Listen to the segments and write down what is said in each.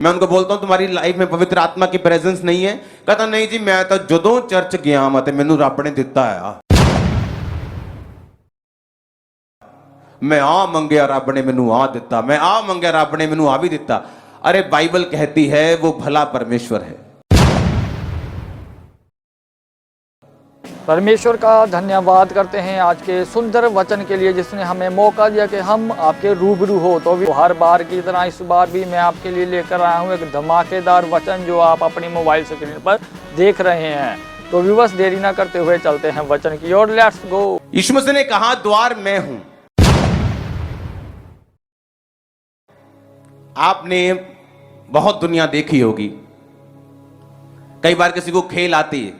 मैं उनको बोलता हूं तुम्हारी लाइफ में पवित्र आत्मा की प्रेजेंस नहीं है। कहता नहीं जी मैं तो जदों चर्च गया मैं तो मैनू रब ने दिता है, मैं आ मंगया रब ने मैनू आ दिता, मैं आ मंगया रब ने मैनू आ भी दिता। अरे बाइबल कहती है वो भला परमेश्वर है। परमेश्वर का धन्यवाद करते हैं आज के सुंदर वचन के लिए, जिसने हमें मौका दिया कि हम आपके रूबरू हो। तो भी हर बार की तरह इस बार भी मैं आपके लिए लेकर आया हूँ एक धमाकेदार वचन जो आप अपनी मोबाइल स्क्रीन पर देख रहे हैं। तो भी बस देरी ना करते हुए चलते हैं वचन की ओर। Let's go. यीशु मसीह ने कहा द्वार मैं हूं। आपने बहुत दुनिया देखी होगी। कई बार किसी को खेल आती है,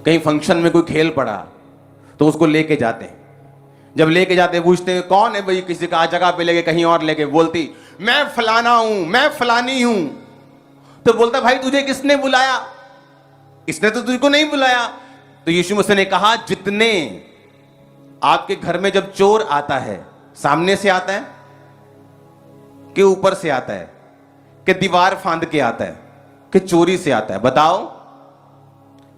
कहीं फंक्शन में कोई खेल पड़ा तो उसको लेके जाते हैं। जब लेके जाते पूछते हैं कौन है भाई, किसी का जगह पे लेके कहीं और लेके, बोलती मैं फलाना हूं, मैं फलानी हूं। तो बोलता भाई तुझे किसने बुलाया, इसने तो तुझको नहीं बुलाया। तो यीशु मसीह ने कहा जितने आपके घर में जब चोर आता है, सामने से आता है कि ऊपर से आता है कि दीवार फांद के आता है कि चोरी से आता है, बताओ?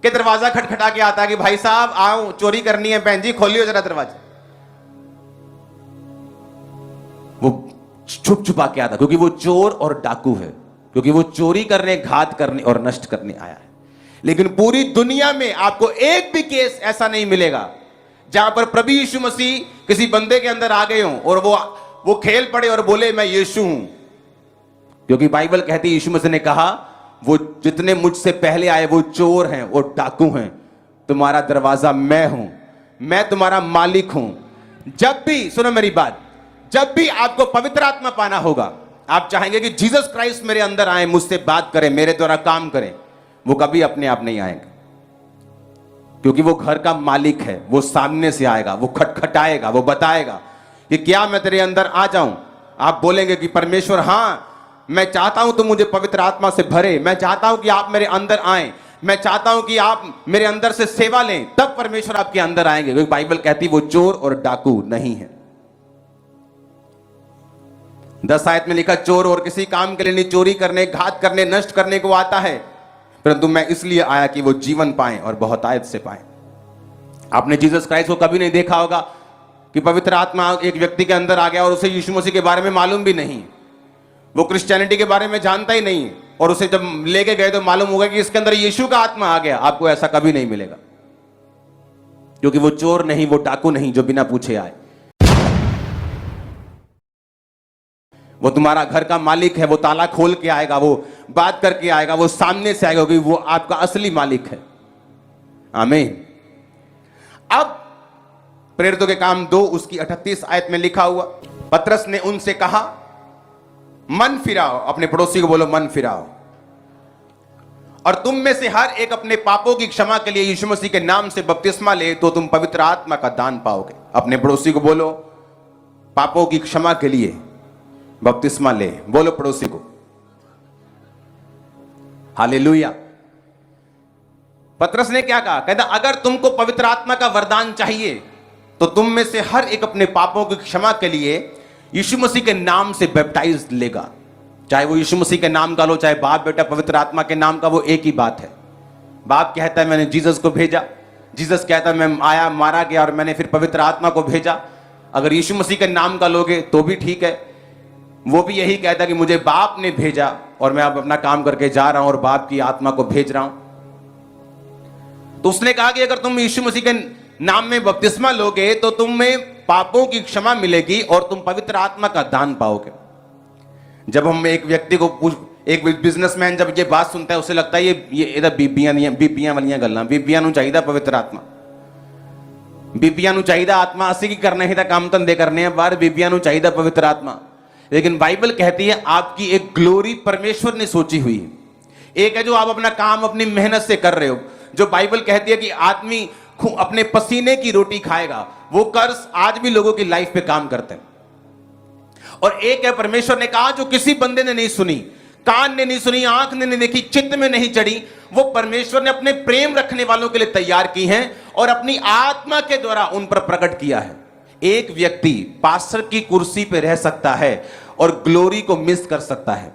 कि दरवाजा खटखटा के आता है कि भाई साहब आओ चोरी करनी है, बहन जी खोलियो जरा दरवाजा। वो छुप छुपा के आता क्योंकि वो चोर और डाकू है, क्योंकि वो चोरी करने, घात करने और नष्ट करने आया है। लेकिन पूरी दुनिया में आपको एक भी केस ऐसा नहीं मिलेगा जहां पर प्रभु यीशु मसीह किसी बंदे के अंदर आ गए हों और वो खेल पड़े और बोले मैं यीशु हूं। क्योंकि बाइबल कहती है, यीशु मसीह ने कहा वो जितने मुझसे पहले आए वो चोर हैं, वो डाकू हैं, तुम्हारा दरवाजा मैं हूं, मैं तुम्हारा मालिक हूं। जब भी, सुनो मेरी बात, जब भी आपको पवित्र आत्मा पाना होगा, आप चाहेंगे कि जीसस क्राइस्ट मेरे अंदर आए, मुझसे बात करें, मेरे द्वारा काम करें, वो कभी अपने आप नहीं आएंगे। क्योंकि वो घर का मालिक है, वो सामने से आएगा, वो खटखटाएगा, वो बताएगा कि क्या मैं तेरे अंदर आ जाऊं। आप बोलेंगे कि परमेश्वर हाँ मैं चाहता हूं तुम मुझे पवित्र आत्मा से भरे, मैं चाहता हूं कि आप मेरे अंदर आए, मैं चाहता हूं कि आप मेरे अंदर से सेवा लें, तब परमेश्वर आपके अंदर आएंगे। क्योंकि बाइबल कहती है वो चोर और डाकू नहीं है। 10 आयत में लिखा चोर और किसी काम के लिए नहीं, चोरी करने, घात करने, नष्ट करने को आता है, परंतु मैं इसलिए आया कि वो जीवन पाएं और बहुतायत से पाएं। आपने जीसस क्राइस्ट को कभी नहीं देखा होगा कि पवित्र आत्मा एक व्यक्ति के अंदर आ गया और उसे यीशु मसीह के बारे में मालूम भी नहीं, वो क्रिश्चियनिटी के बारे में जानता ही नहीं, और उसे जब लेके गए तो मालूम होगा कि इसके अंदर यीशु का आत्मा आ गया। आपको ऐसा कभी नहीं मिलेगा, क्योंकि वो चोर नहीं, वो डाकू नहीं जो बिना पूछे आए। वो तुम्हारा घर का मालिक है, वो ताला खोल के आएगा, वो बात करके आएगा, वो सामने से आएगा, क्योंकि वो आपका असली मालिक है। आमीन। अब प्रेरितों के काम 2 उसकी 38 आयत में लिखा हुआ, पतरस ने उनसे कहा मन फिराओ, अपने पड़ोसी को बोलो मन फिराओ, और तुम में से हर एक अपने पापों की क्षमा के लिए यीशु मसीह के नाम से बपतिस्मा ले तो तुम पवित्र आत्मा का दान पाओगे। अपने पड़ोसी को बोलो पापों की क्षमा के लिए बपतिस्मा ले, बोलो पड़ोसी को। हालेलुया। पतरस ने क्या कहा? कहता अगर तुमको पवित्र आत्मा का वरदान चाहिए तो तुम में से हर एक अपने पापों की क्षमा के लिए यीशु मसीह के नाम से बैप्टाइज लेगा। चाहे वो यीशु मसीह के नाम का लो, चाहे बाप बेटा पवित्र आत्मा के नाम का, वो एक ही बात है। बाप कहता है मैंने जीसस को भेजा, जीसस कहता है मैं आया, मारा गया और मैंने फिर पवित्र आत्मा को भेजा। अगर यीशु मसीह के नाम का लोगे तो भी ठीक है, वो भी यही कहता है कि मुझे बाप ने भेजा और मैं अब अपना काम करके जा रहा हूं और बाप की आत्मा को भेज रहा हूं। तो उसने कहा कि अगर तुम यीशु मसीह के नाम में बपतिस्मा लोगे तो तुम्हें पापों की क्षमा मिलेगी और तुम पवित्र आत्मा का दान पाओगे। जब हम एक व्यक्ति को एक बिजनेसमैन जब ये बात सुनता है उसे लगता है ये इधर बीबियां वालियां गल्लां, बीबियां नूं चाहिदा पवित्र आत्मा, बीबियां नूं चाहिदा आत्मा, असी की करने ही काम धंधे करने हैं बाहर, बीबियां नूं चाहिदा पवित्र आत्मा। लेकिन बाइबल कहती है आपकी एक ग्लोरी परमेश्वर ने सोची हुई है। एक है जो आप अपना काम अपनी मेहनत से कर रहे हो, जो बाइबल कहती है कि आदमी अपने पसीने की रोटी खाएगा, वो कर्ज आज भी लोगों की लाइफ पे काम करते हैं। और एक है परमेश्वर ने कहा जो किसी बंदे ने नहीं सुनी, कान ने नहीं सुनी, आंख ने नहीं देखी, चित्त में नहीं चढ़ी, वो परमेश्वर ने अपने प्रेम रखने वालों के लिए तैयार की हैं और अपनी आत्मा के द्वारा उन पर प्रकट किया है। एक व्यक्ति पास्टर की कुर्सी पे रह सकता है और ग्लोरी को मिस कर सकता है,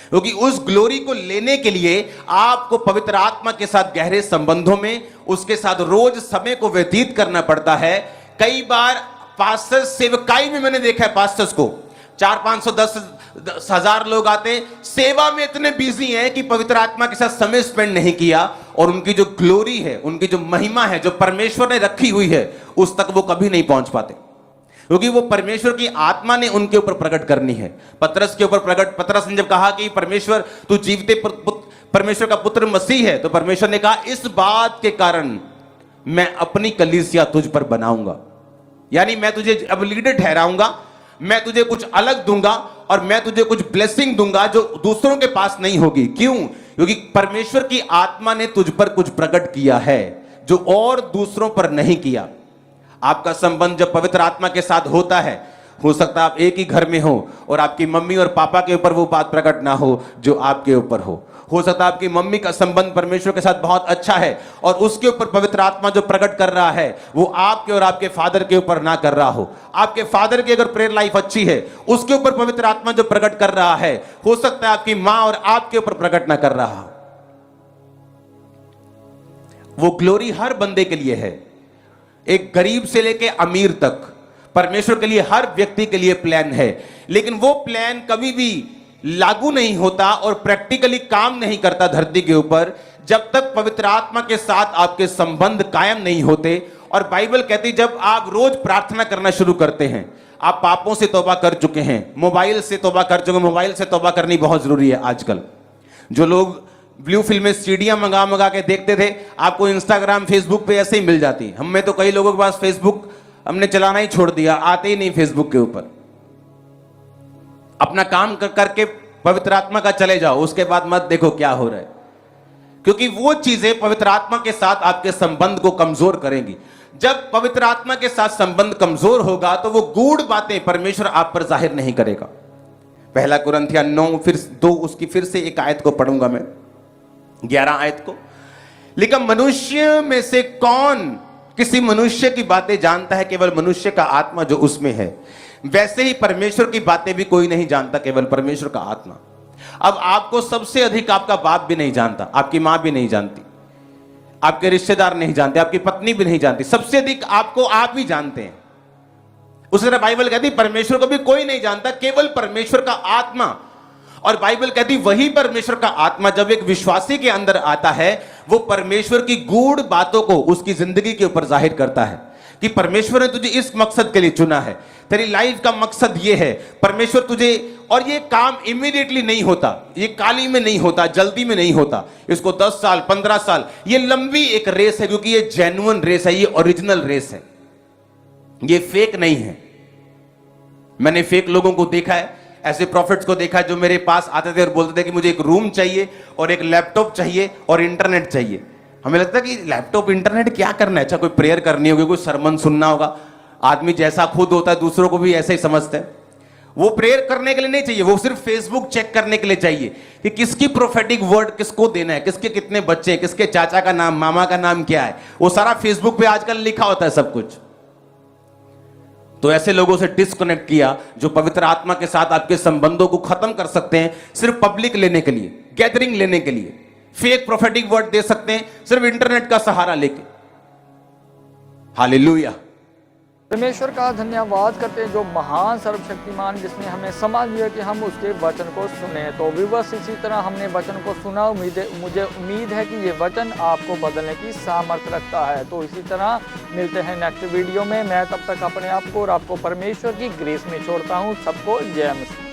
क्योंकि उस ग्लोरी को लेने के लिए आपको पवित्र आत्मा के साथ गहरे संबंधों में उसके साथ रोज समय को व्यतीत करना पड़ता है। कई बार पास्टर्स सेवकाई में मैंने देखा है पास्टर्स को 400, 500, 10,000 लोग आते, सेवा में इतने बिजी हैं कि पवित्र आत्मा के साथ समय स्पेंड नहीं किया, और उनकी जो ग्लोरी है, उनकी जो महिमा है, जो परमेश्वर ने रखी हुई है, उस तक वो कभी नहीं पहुंच पाते, क्योंकि वो परमेश्वर की आत्मा ने उनके ऊपर प्रकट करनी है। पतरस के ऊपर प्रकट, पतरस ने जब कहा कि परमेश्वर तू जीवते परमेश्वर का पुत्र मसीह है, तो परमेश्वर ने कहा इस बात के कारण मैं अपनी कलीसिया तुझ पर बनाऊंगा, यानी मैं तुझे अब लीडर ठहराऊंगा, मैं तुझे कुछ अलग दूंगा और मैं तुझे कुछ ब्लेसिंग दूंगा जो दूसरों के पास नहीं होगी। क्यों? क्योंकि परमेश्वर की आत्मा ने तुझ पर कुछ प्रकट किया है जो और दूसरों पर नहीं किया। आपका संबंध जब पवित्र आत्मा के साथ होता है, हो सकता है आप एक ही घर में हो और आपकी मम्मी और पापा के ऊपर वो बात प्रकट ना हो जो आपके ऊपर हो सकता है आपकी मम्मी का संबंध परमेश्वर के साथ बहुत अच्छा है और उसके ऊपर पवित्र आत्मा जो प्रकट कर रहा है वो आपके और आपके फादर के ऊपर ना कर रहा हो। आपके फादर की अगर प्रेयर लाइफ अच्छी है, उसके ऊपर पवित्र आत्मा जो प्रकट कर रहा है, हो सकता है आपकी मां और आपके ऊपर प्रकट ना कर रहा हो। वो ग्लोरी हर बंदे के लिए है, एक गरीब से लेके अमीर तक परमेश्वर के लिए, हर व्यक्ति के लिए प्लान है, लेकिन वो प्लान कभी भी लागू नहीं होता और प्रैक्टिकली काम नहीं करता धरती के ऊपर जब तक पवित्र आत्मा के साथ आपके संबंध कायम नहीं होते। और बाइबल कहती जब आप रोज प्रार्थना करना शुरू करते हैं, आप पापों से तौबा कर चुके हैं, मोबाइल से तौबा कर चुके हैं, मोबाइल से तौबा करनी बहुत जरूरी है। आजकल जो लोग ब्लू फिल्म में सीडियां मंगा के देखते थे, आपको इंस्टाग्राम फेसबुक पे ऐसे ही मिल जाती। हमें तो कई लोगों के पास फेसबुक हमने चलाना ही छोड़ दिया, आते ही नहीं फेसबुक के ऊपर। अपना काम करके पवित्र आत्मा का चले जाओ, उसके बाद मत देखो क्या हो रहा है, क्योंकि वो चीजें पवित्र आत्मा के साथ आपके संबंध को कमजोर करेंगी। जब पवित्र आत्मा के साथ संबंध कमजोर होगा तो वो गूढ़ बातें परमेश्वर आप पर जाहिर नहीं करेगा। पहला कुरिन्थियों 9 फिर 2 उसकी फिर से एक आयत को पढ़ूंगा मैं, 11 आयत को। लेकिन मनुष्य में से कौन किसी मनुष्य की बातें जानता है? केवल मनुष्य का आत्मा जो उसमें है। वैसे ही परमेश्वर की बातें भी कोई नहीं जानता, केवल परमेश्वर का आत्मा। अब आपको सबसे अधिक आपका बाप भी नहीं जानता, आपकी मां भी नहीं जानती, आपके रिश्तेदार नहीं जानते, आपकी पत्नी भी नहीं जानती, सबसे अधिक आपको आप ही जानते हैं। उस तरह बाइबल कहती परमेश्वर को भी कोई नहीं जानता, केवल परमेश्वर का आत्मा। और बाइबल कहती वही परमेश्वर का आत्मा जब एक विश्वासी के अंदर आता है, वो परमेश्वर की गूढ़ बातों को उसकी जिंदगी के ऊपर जाहिर करता है कि परमेश्वर ने तुझे इस मकसद के लिए चुना है, तेरी लाइफ का मकसद ये है। परमेश्वर तुझे, और ये काम इमीडिएटली नहीं होता, ये काली में नहीं होता, जल्दी में नहीं होता, इसको 10 साल 15 साल, ये लंबी एक रेस है, क्योंकि ये जेन्युइन रेस है, ये ओरिजिनल रेस है, ये फेक नहीं है। मैंने फेक लोगों को देखा है, ऐसे प्रॉफिट्स को देखा जो मेरे पास आते थे और बोलते थे कि मुझे एक रूम चाहिए और एक लैपटॉप चाहिए और इंटरनेट चाहिए। हमें लगता है कि लैपटॉप इंटरनेट क्या करना है? अच्छा कोई प्रेयर करनी होगी, कोई सरमन सुनना होगा। आदमी जैसा खुद होता है दूसरों को भी ऐसे ही समझते हैं। वो प्रेयर करने के लिए नहीं चाहिए, वो सिर्फ फेसबुक चेक करने के लिए चाहिए कि किसकी प्रोफेटिक वर्ड किसको देना है, किसके कितने बच्चे हैं, किसके चाचा का नाम, मामा का नाम क्या है, वो सारा फेसबुक पे आजकल लिखा होता है सब कुछ। तो ऐसे लोगों से डिस्कनेक्ट किया जो पवित्र आत्मा के साथ आपके संबंधों को खत्म कर सकते हैं सिर्फ पब्लिक लेने के लिए, गैदरिंग लेने के लिए, फेक प्रोफेटिक वर्ड दे सकते हैं सिर्फ इंटरनेट का सहारा लेके। हालेलुया। परमेश्वर का धन्यवाद करते हैं जो महान सर्वशक्तिमान जिसने हमें समझ दिया कि हम उसके वचन को सुने। तो विवश इसी तरह हमने वचन को सुना, मुझे उम्मीद है कि ये वचन आपको बदलने की सामर्थ्य रखता है। तो इसी तरह मिलते हैं नेक्स्ट वीडियो में। मैं तब तक अपने आप को और आपको परमेश्वर की ग्रेस में छोड़ता हूँ। सबको जय मसीह।